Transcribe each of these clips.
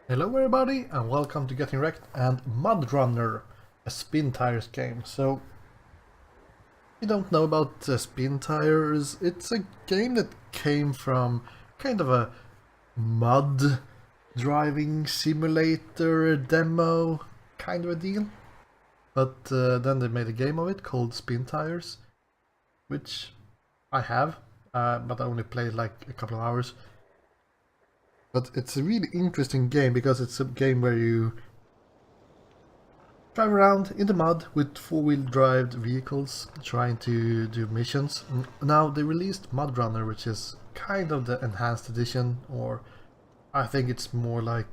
Hello everybody and welcome to Getting Wrecked and Mudrunner, a Spintires game. So, if you don't know about Spintires, it's a game that came from kind of a mud driving simulator demo kind of a deal. But then they made a game of it called Spintires, which I have, but I only played like a couple of hours. But it's a really interesting game because it's a game where you drive around in the mud with four-wheel drive vehicles trying to do missions. Now they released Mudrunner, which is kind of the enhanced edition, or I think it's more like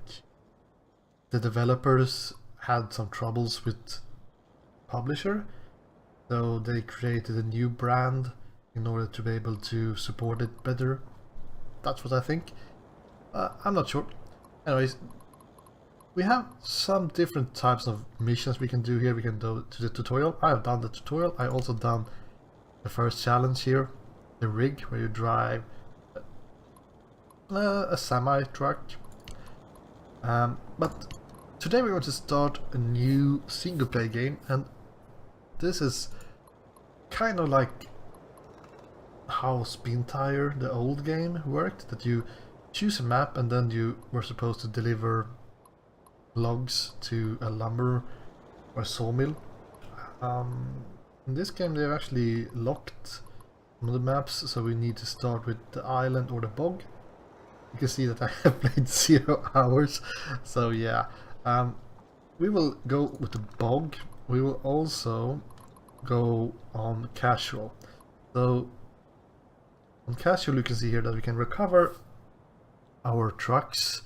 the developers had some troubles with publisher, so they created a new brand in order to be able to support it better. That's what I think. I'm not sure. Anyways, we have some different types of missions we can do here. We can go to the tutorial. I have done the tutorial. I also done the first challenge here, the rig, where you drive a semi truck. But today we're going to start a new single player game, and this is kind of like how Spintire, the old game, worked. That you choose a map and then you were supposed to deliver logs to a lumber or sawmill. In this game they've actually locked some of the maps, so we need to start with the island or the bog. You can see that I have played 0 hours, so yeah. We will go with the bog. We will also go on casual. So on casual you can see here that we can recover our trucks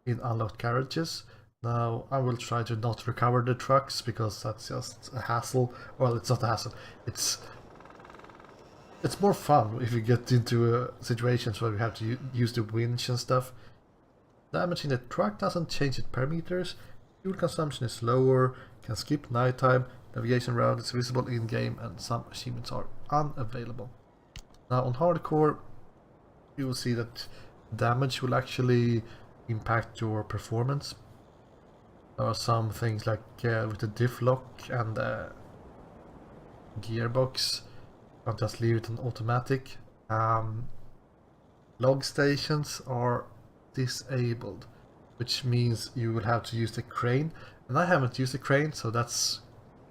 in unlocked garages. Now I will try to not recover the trucks because that's just a hassle. Well, it's not a hassle. It's more fun if you get into situations where we have to use the winch and stuff. Damaging the truck doesn't change its parameters. Fuel consumption is lower. Can skip nighttime. Navigation route is visible in game, and some achievements are unavailable. Now on hardcore, you will see that damage will actually impact your performance. There are some things like with the diff lock and the gearbox, I'll just leave it on automatic. Log stations are disabled, which means you will have to use the crane, and I haven't used the crane, so that's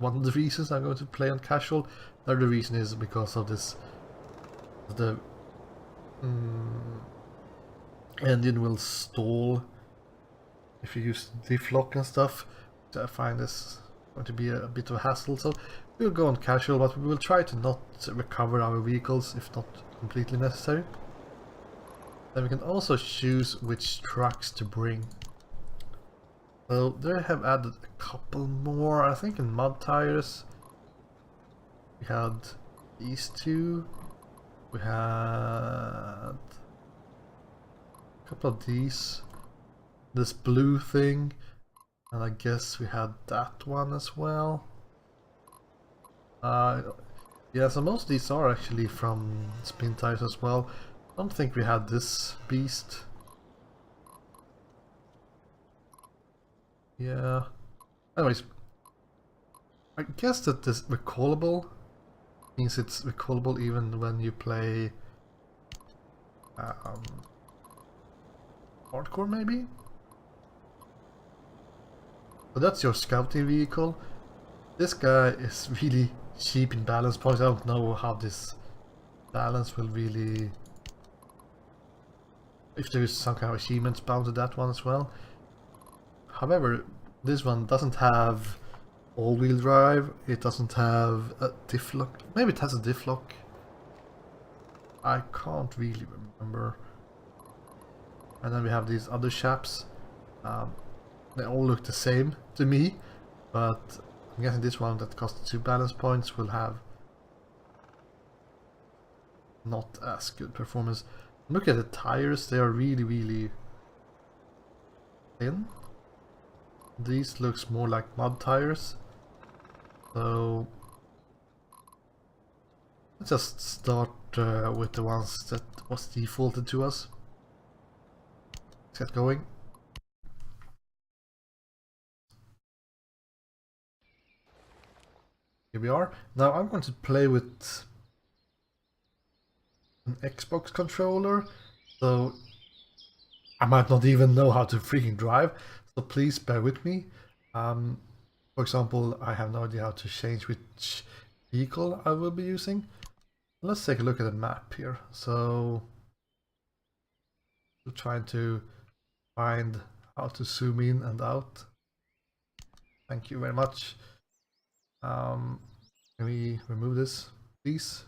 one of the reasons I'm going to play on casual. The other reason is because of this, the engine will stall if you use diff lock and stuff. So I find this going to be a bit of a hassle, so we'll go on casual, but we will try to not recover our vehicles if not completely necessary. Then we can also choose which trucks to bring. So they have added a couple more. I think in Mudtires we had these two. We had a couple of these. This blue thing. And I guess we had that one as well. Yeah, so most of these are actually from Spintires as well. I don't think we had this beast. Yeah. Anyways, I guess that this recallable means it's recallable even when you play hardcore, maybe? So that's your scouting vehicle. This guy is really cheap in balance points. I don't know how this balance will really... if there is some kind of achievements bound to that one as well. However, this one doesn't have all-wheel drive. It doesn't have a diff lock. Maybe it has a diff lock. I can't really remember. And then we have these other chaps. They all look the same to me, but I'm guessing this one that costs 2 balance points will have not as good performance. Look at the tires, they are really thin. These looks more like mud tires. So let's just start with the ones that was defaulted to us. Let's get going. Here we are. Now I'm going to play with an Xbox controller, so I might not even know how to freaking drive, so please bear with me. For example, I have no idea how to change which vehicle I will be using. Let's take a look at the map here. So we're trying to find how to zoom in and out. Thank you very much. Can we remove this, please?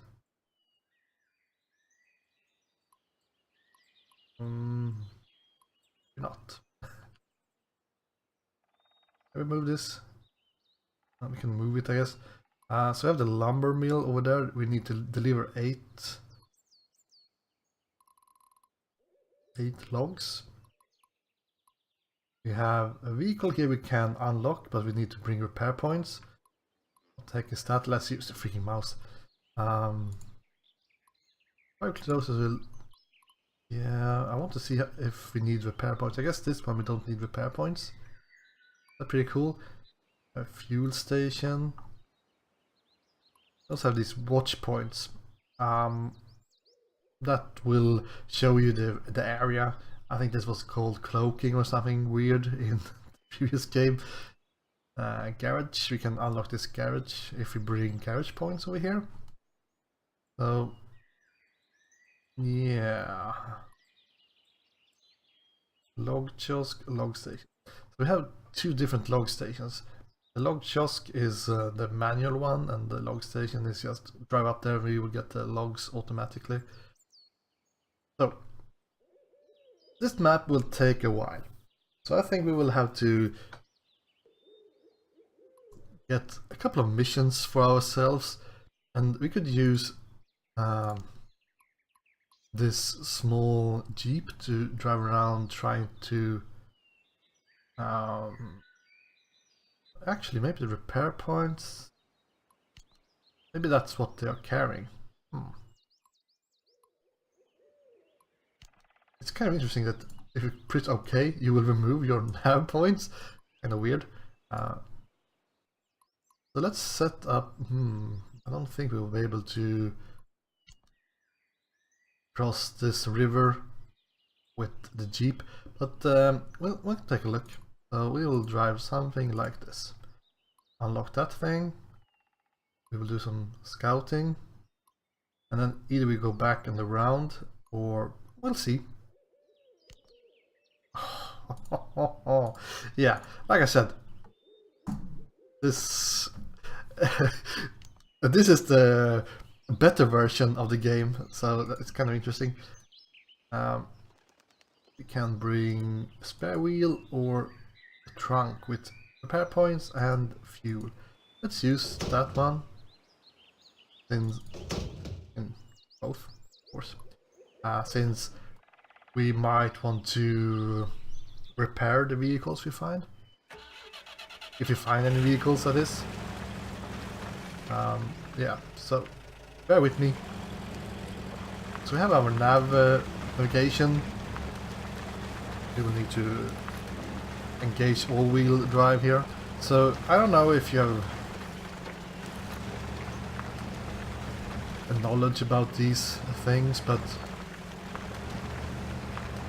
Not. Remove this. We can move it, I guess. So we have the lumber mill over there. We need to deliver eight logs. We have a vehicle here we can unlock, but we need to bring repair points. What the heck is that? Let's use the freaking mouse. How close is it? Yeah, I want to see if we need repair points. I guess this one we don't need repair points. That's pretty cool. A fuel station. We also have these watch points. That will show you the area. I think this was called cloaking or something weird in the previous game. Garage, we can unlock this garage if we bring garage points over here. So yeah, log kiosk, log station. So we have two different log stations. The log kiosk is the manual one, and the log station is just drive up there and we will get the logs automatically. So this map will take a while, so I think we will have to get a couple of missions for ourselves, and we could use this small jeep to drive around trying to actually maybe the repair points, maybe that's what they are carrying. It's kind of interesting that if you press OK, you will remove your nav points. Kind of weird. So let's set up. I don't think we will be able to cross this river with the jeep, but we'll take a look. We will drive something like this. Unlock that thing. We will do some scouting, and then either we go back and around, or we'll see. Yeah, like I said, this this is the better version of the game, so it's kind of interesting. We can bring a spare wheel or a trunk with repair points and fuel. Let's use that one in both, of course, since we might want to repair the vehicles we find. If we find any vehicles, that is. Yeah, so bear with me. So we have our navigation. We will need to engage all-wheel drive here. So I don't know if you have a knowledge about these things, but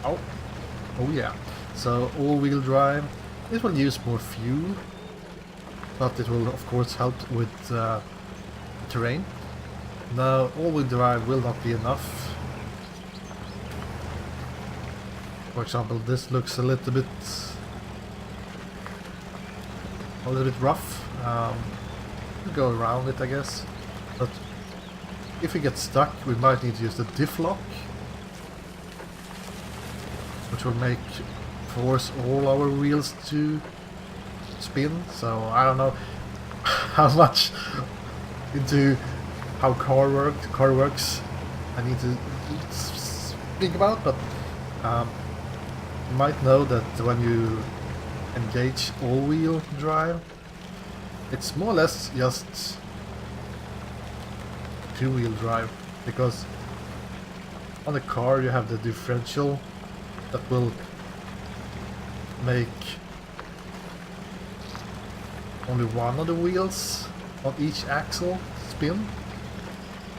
oh yeah. So all-wheel drive, it will use more fuel, but it will of course help with terrain. Now all-wheel drive will not be enough. For example, this looks a little bit rough. We'll go around it, I guess. But if we get stuck, we might need to use the diff lock, which will force all our wheels to spin. So I don't know how much into how car works I need to think about, but you might know that when you engage all-wheel drive, it's more or less just two-wheel drive, because on the car you have the differential that will make only one of the wheels on each axle spin.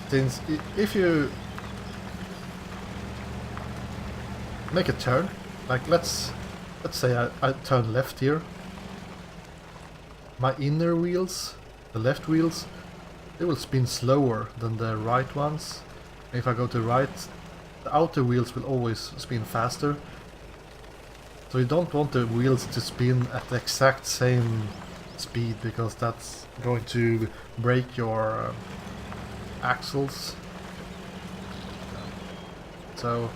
Since if you make a turn, like let's say I turn left here, my inner wheels, the left wheels, they will spin slower than the right ones. If I go to right, the outer wheels will always spin faster. So you don't want the wheels to spin at the exact same speed, because that's going to break your axles. So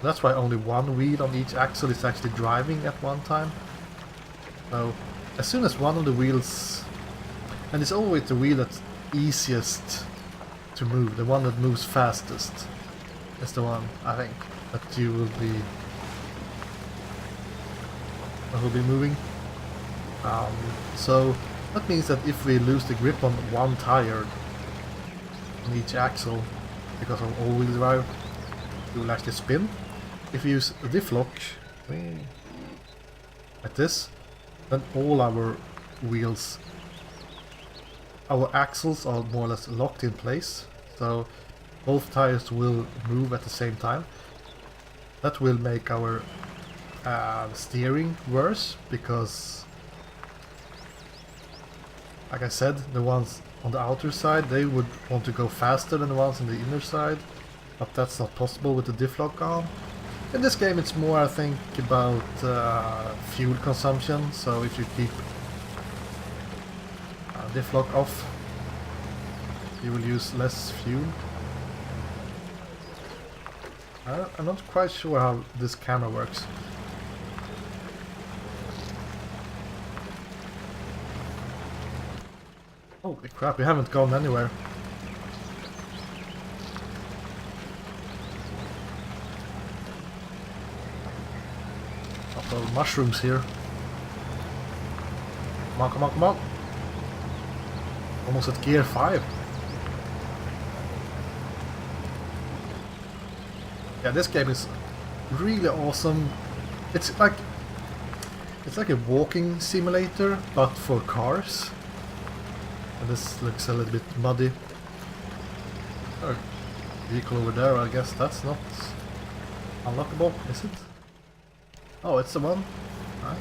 that's why only one wheel on each axle is actually driving at one time. So as soon as one of the wheels, and it's always the wheel that's easiest to move, the one that moves fastest, is the one I think that you will be moving. So that means that if we lose the grip on one tire on each axle because of all-wheel drive, it will actually spin. If you use a diff lock like this, then all our wheels, our axles are more or less locked in place, so both tires will move at the same time. That will make our steering worse, because like I said, the ones on the outer side, they would want to go faster than the ones on the inner side, but that's not possible with the diff lock on. In this game it's more, I think, about fuel consumption, so if you keep diff lock off, you will use less fuel. I'm not quite sure how this camera works. Holy crap, we haven't gone anywhere. Lots of mushrooms here. Come on, come on, come on. Almost at gear 5. Yeah, this game is really awesome. It's like a walking simulator, but for cars. And this looks a little bit muddy. Oh, vehicle over there, I guess that's not unlockable, is it? Oh, it's the one. Right.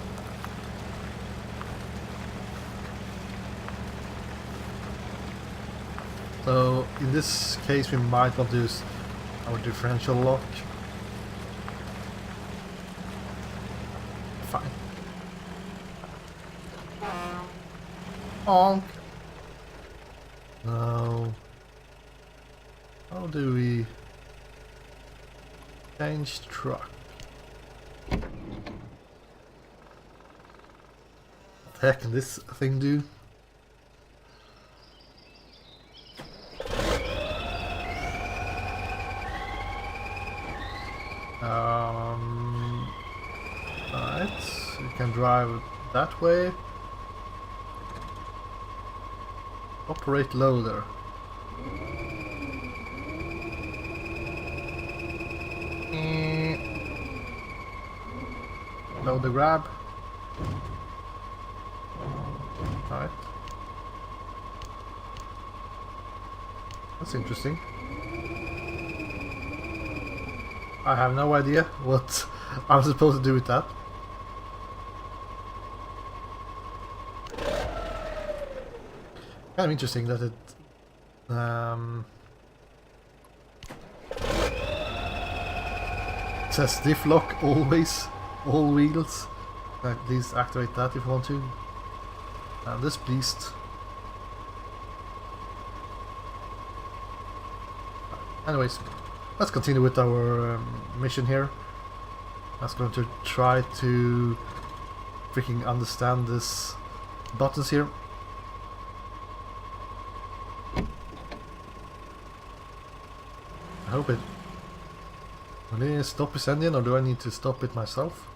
So in this case we might want to use our differential lock. Fine. Honk. Now, how do we change truck? What the heck can this thing do? Right, you can drive that way. Operate loader. Load the grab. Right. That's interesting. I have no idea what I'm supposed to do with that. Kind of interesting that it says diff lock always, all wheels. Please activate that if you want to. This beast. Anyways, let's continue with our mission here. I was going to try to freaking understand this buttons here. I hope it... Will it stop this engine, or do I need to stop it myself?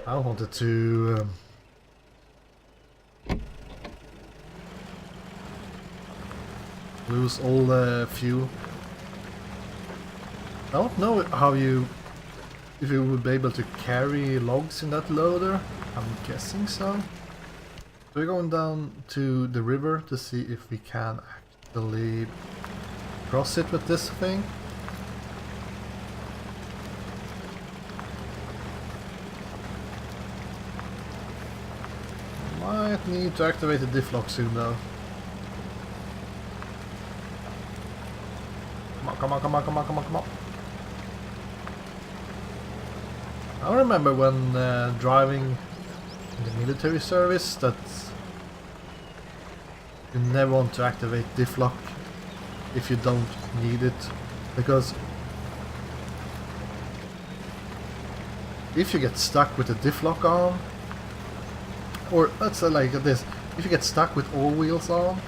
I wanted to... lose all the fuel. I don't know how you if you would be able to carry logs in that loader. I'm guessing so. So we're going down to the river to see if we can actually cross it with this thing. Might need to activate the diff lock soon though. Come on, come on, come on, come on, come on. I remember when driving in the military service that you never want to activate diff lock if you don't need it, because if you get stuck with the diff lock on, or let's say like this, if you get stuck with all wheels on,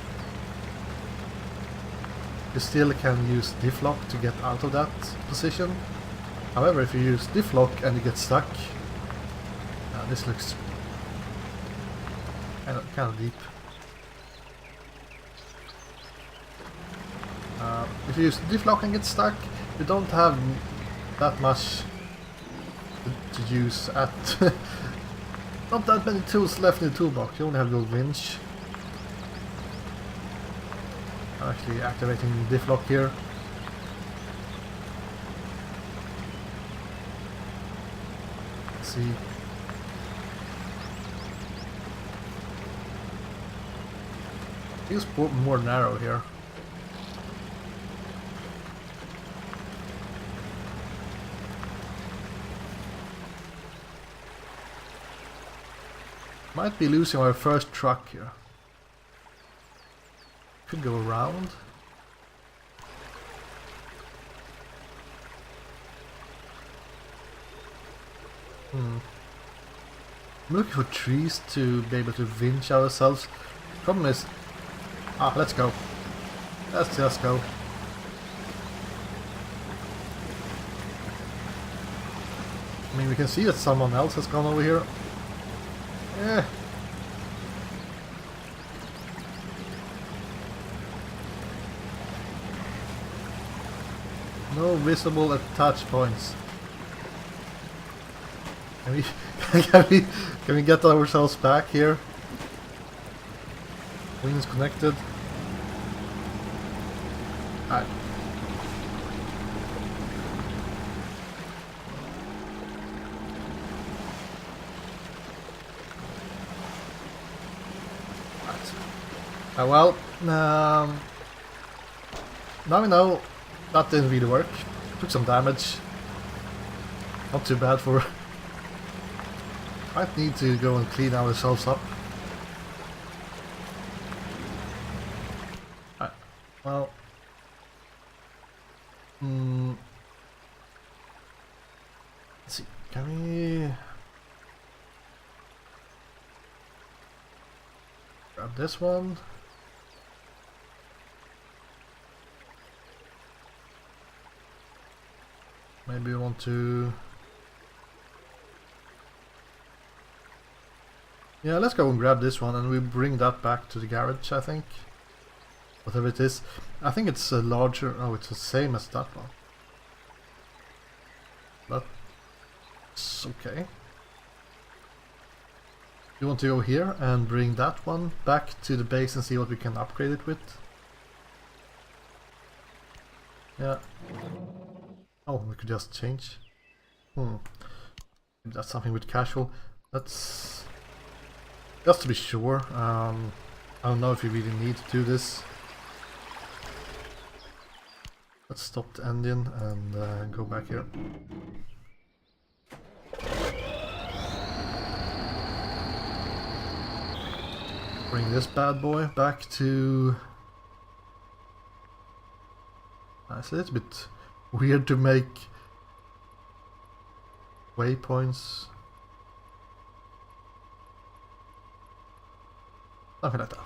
you still can use diff lock to get out of that position. However, if you use diff lock and you get stuck, this looks kind of deep. If you use diff lock and get stuck, you don't have that much to use at not that many tools left in the toolbox. You only have your winch. I'm actually activating diff lock here. Let's see. Feels more narrow here. Might be losing our first truck here. Could go around. I'm looking for trees to be able to winch ourselves. Problem is, let's go. Let's just go. I mean, we can see that someone else has gone over here. Yeah. No visible attach points. Can we get ourselves back here? Wings connected. Alright. Well, now we know that didn't really work. Took some damage. Not too bad for... Might need to go and clean ourselves up. Alright, well... Let's see, can we... grab this one? Maybe we want to... Yeah, let's go and grab this one and we bring that back to the garage, I think. Whatever it is. I think it's a larger... Oh, it's the same as that one. That's okay. You want to go here and bring that one back to the base and see what we can upgrade it with? Yeah. Oh, we could just change. Maybe that's something with casual. That's just to be sure. I don't know if you really need to do this. Let's stop the engine and go back here. Bring this bad boy back to... It's a little bit weird to make waypoints. Something like that.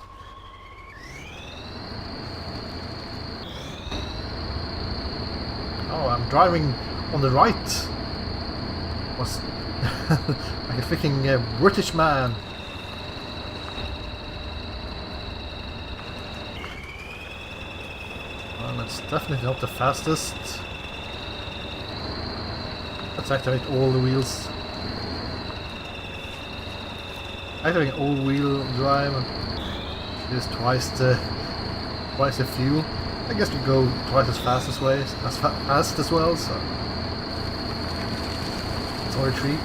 Oh, I'm driving on the right. Was like a freaking British man. Well, it's definitely not the fastest. Let's activate all the wheels. Activating all-wheel drive is twice the fuel. I guess we go twice as fast as fast as well. So it's our treat.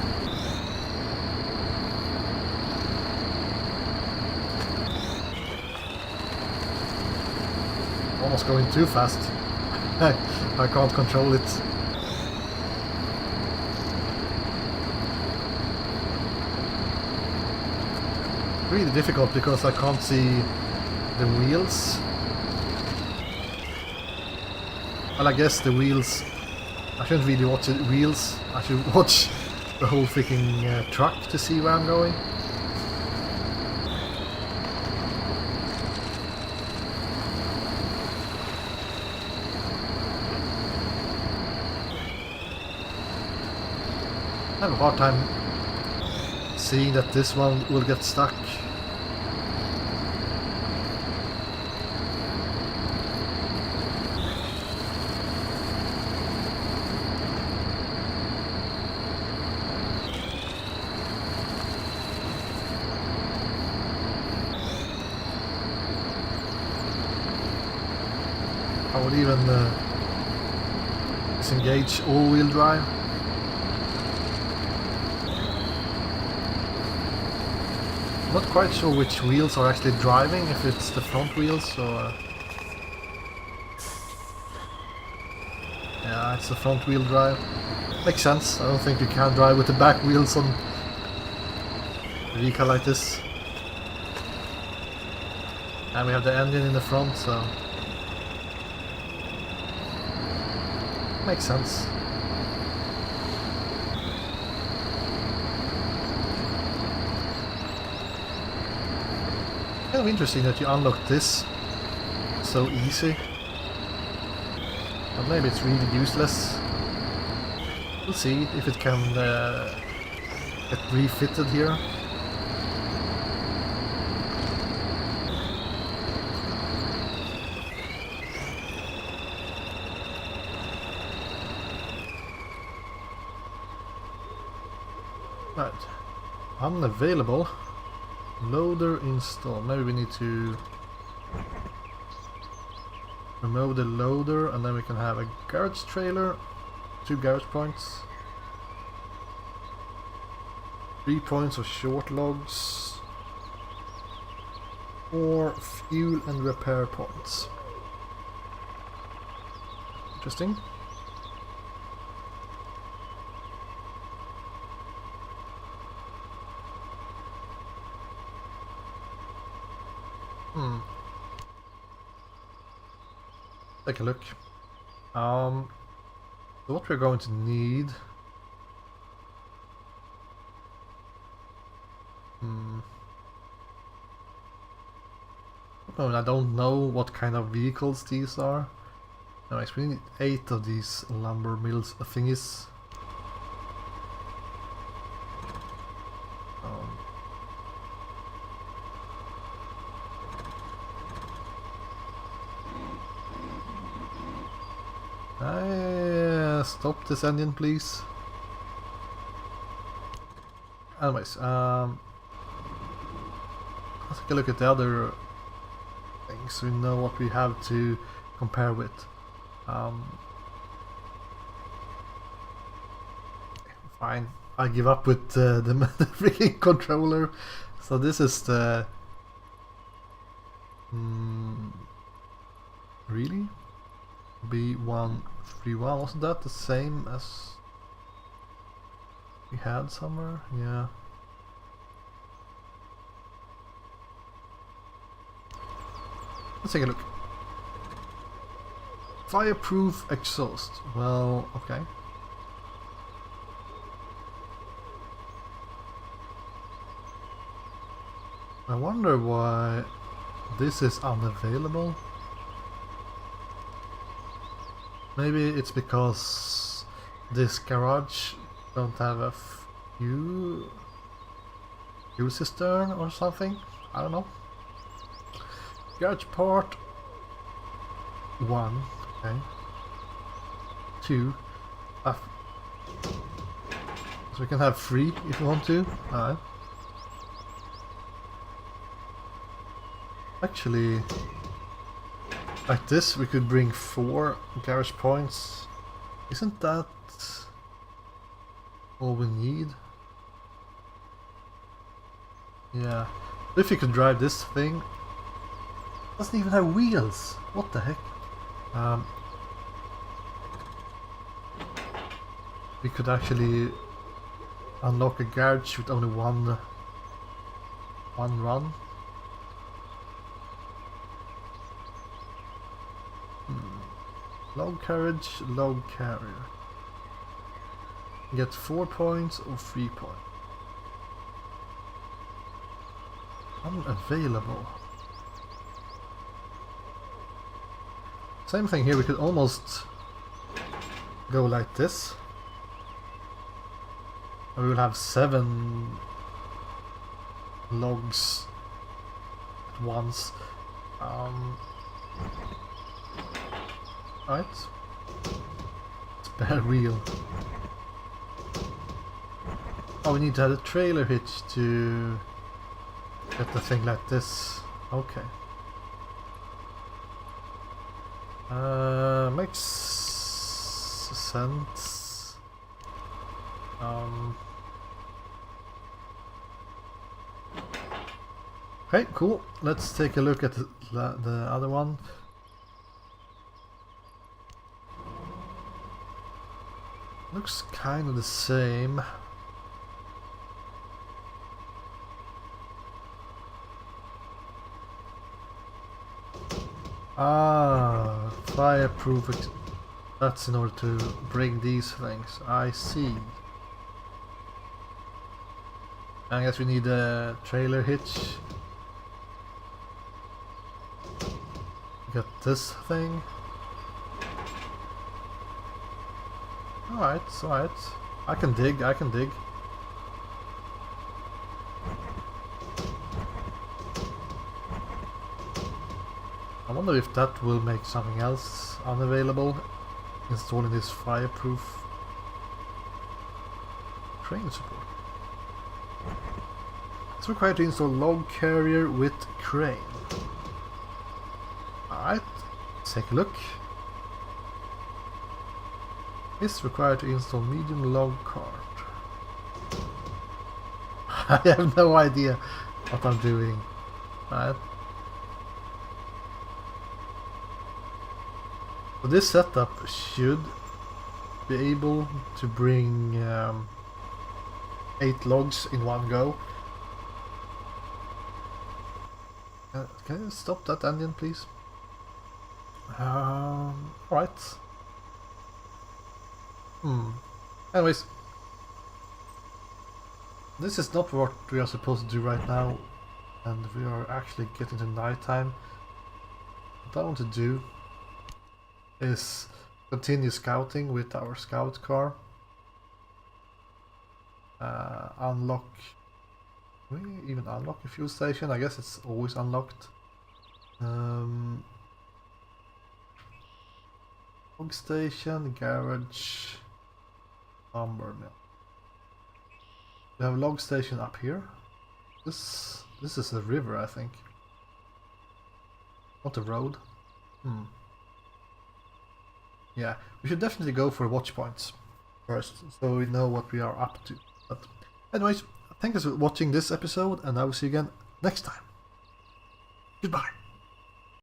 Almost going too fast. I can't control it. Really difficult because I can't see the wheels. Well, I guess the wheels. I shouldn't really watch the wheels. I should watch the whole freaking truck to see where I'm going. I have a hard time seeing that this one will get stuck. I would even disengage all-wheel drive. Not quite sure which wheels are actually driving, if it's the front wheels or... yeah, it's the front wheel drive. Makes sense. I don't think you can drive with the back wheels on a vehicle like this. And we have the engine in the front, so... makes sense. Kind of interesting that you unlock this so easy, but maybe it's really useless. We'll see if it can get refitted here. Right, unavailable. Loader install. Maybe we need to remove the loader and then we can have a garage trailer, 2 garage points, 3 points of short logs, 4 fuel and repair points. Interesting. Take a look. So what we're going to need. Oh, I don't know what kind of vehicles these are. Anyways, we need 8 of these lumber mills thingies. Stop this engine, please. Anyways, let's take a look at the other things so we know what we have to compare with. Fine, I give up with the freaking controller. So this is the... really? B131, wasn't that the same as we had somewhere? Yeah. Let's take a look. Fireproof exhaust. Well, okay. I wonder why this is unavailable. Maybe it's because this garage don't have a fuel cistern or something. I don't know. Garage part 1, okay. 2, So we can have 3 if we want to. Alright. Actually, like this we could bring 4 garage points. Isn't that all we need? Yeah. If you could drive this thing, doesn't even have wheels. What the heck? We could actually unlock a garage with only one run. Log carriage, log carrier. Get 4 points or 3 points. Unavailable. Same thing here, we could almost go like this. We will have 7 logs at once. Right. Spare wheel. Oh, we need to have a trailer hitch to get the thing like this. Okay. Makes sense. Okay, cool. Let's take a look at the other one. Looks kind of the same. Ah, fireproof. That's in order to bring these things. I see. I guess we need a trailer hitch. Got this thing. Alright, alright. I can dig, I can dig. I wonder if that will make something else unavailable. Installing this fireproof train support. It's required to install log carrier with crane. Alright, let's take a look. It's required to install medium log cart. I have no idea what I'm doing. Alright. So this setup should be able to bring 8 logs in one go. Can you stop that engine, please? Alright. Anyways, this is not what we are supposed to do right now, and we are actually getting to nighttime. What I want to do is continue scouting with our scout car. Unlock. Can we even unlock a fuel station? I guess it's always unlocked. Log station, garage, lumber mill. We have a log station up here. This is a river, I think. Not a road. Yeah, we should definitely go for watch points first, so we know what we are up to. But anyways, thank you for watching this episode, and I will see you again next time. Goodbye.